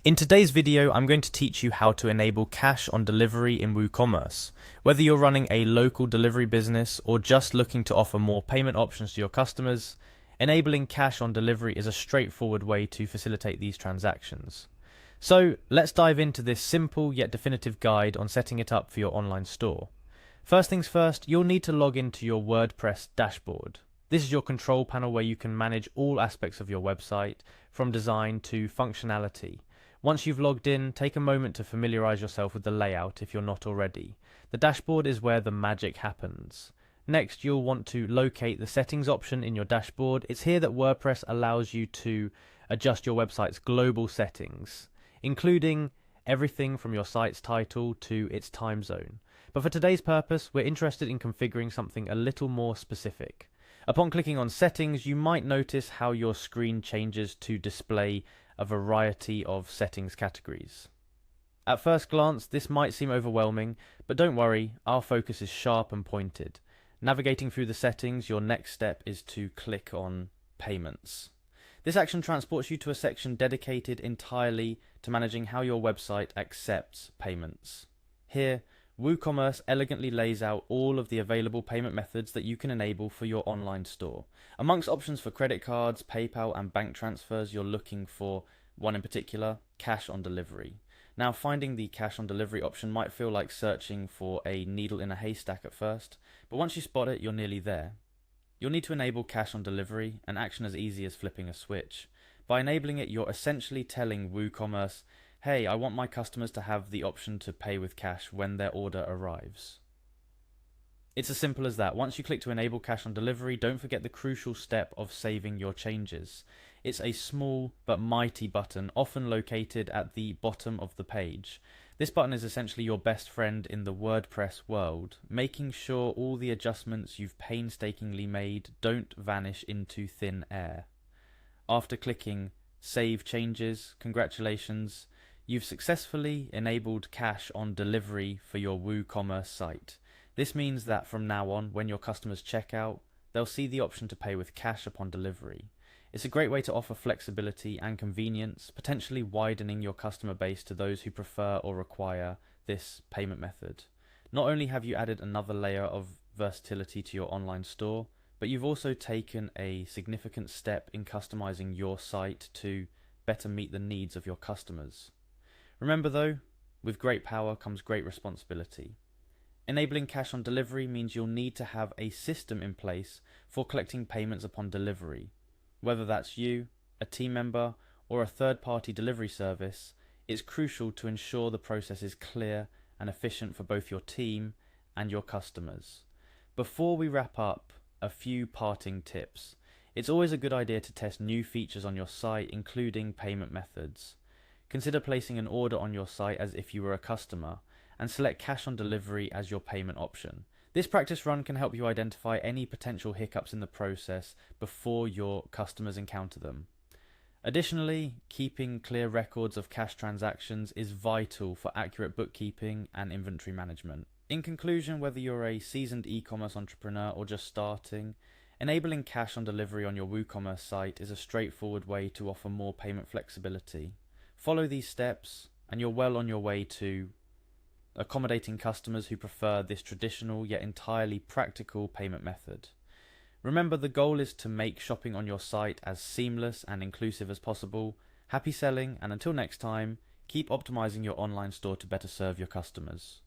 In today's video, I'm going to teach you how to enable cash on delivery in WooCommerce. Whether you're running a local delivery business or just looking to offer more payment options to your customers, enabling cash on delivery is a straightforward way to facilitate these transactions. So let's dive into this simple yet definitive guide on setting it up for your online store. First things first, you'll need to log into your WordPress dashboard. This is your control panel where you can manage all aspects of your website, from design to functionality. Once you've logged in, take a moment to familiarize yourself with the layout if you're not already. The dashboard is where the magic happens. Next, you'll want to locate the settings option in your dashboard. It's here that WordPress allows you to adjust your website's global settings, including everything from your site's title to its time zone. But for today's purpose, we're interested in configuring something a little more specific. Upon clicking on settings, you might notice how your screen changes to display a variety of settings categories. At first glance, this might seem overwhelming, but don't worry, our focus is sharp and pointed. Navigating through the settings, your next step is to click on Payments. This action transports you to a section dedicated entirely to managing how your website accepts payments. Here, WooCommerce elegantly lays out all of the available payment methods that you can enable for your online store. Amongst options for credit cards, PayPal and bank transfers, you're looking for one in particular, cash on delivery. Now, finding the cash on delivery option might feel like searching for a needle in a haystack at first, but once you spot it, you're nearly there. You'll need to enable cash on delivery, an action as easy as flipping a switch. By enabling it, you're essentially telling WooCommerce, hey, I want my customers to have the option to pay with cash when their order arrives. It's as simple as that. Once you click to enable cash on delivery, don't forget the crucial step of saving your changes. It's a small but mighty button, often located at the bottom of the page. This button is essentially your best friend in the WordPress world, making sure all the adjustments you've painstakingly made don't vanish into thin air. After clicking Save Changes, congratulations, you've successfully enabled cash on delivery for your WooCommerce site. This means that from now on, when your customers check out, they'll see the option to pay with cash upon delivery. It's a great way to offer flexibility and convenience, potentially widening your customer base to those who prefer or require this payment method. Not only have you added another layer of versatility to your online store, but you've also taken a significant step in customizing your site to better meet the needs of your customers. Remember though, with great power comes great responsibility. Enabling cash on delivery means you'll need to have a system in place for collecting payments upon delivery. Whether that's you, a team member, or a third-party delivery service, it's crucial to ensure the process is clear and efficient for both your team and your customers. Before we wrap up, a few parting tips. It's always a good idea to test new features on your site, including payment methods. Consider placing an order on your site as if you were a customer, and select cash on delivery as your payment option. This practice run can help you identify any potential hiccups in the process before your customers encounter them. Additionally, keeping clear records of cash transactions is vital for accurate bookkeeping and inventory management. In conclusion, whether you're a seasoned e-commerce entrepreneur or just starting, enabling cash on delivery on your WooCommerce site is a straightforward way to offer more payment flexibility. Follow these steps and you're well on your way to accommodating customers who prefer this traditional yet entirely practical payment method. Remember, the goal is to make shopping on your site as seamless and inclusive as possible. Happy selling, and until next time, keep optimizing your online store to better serve your customers.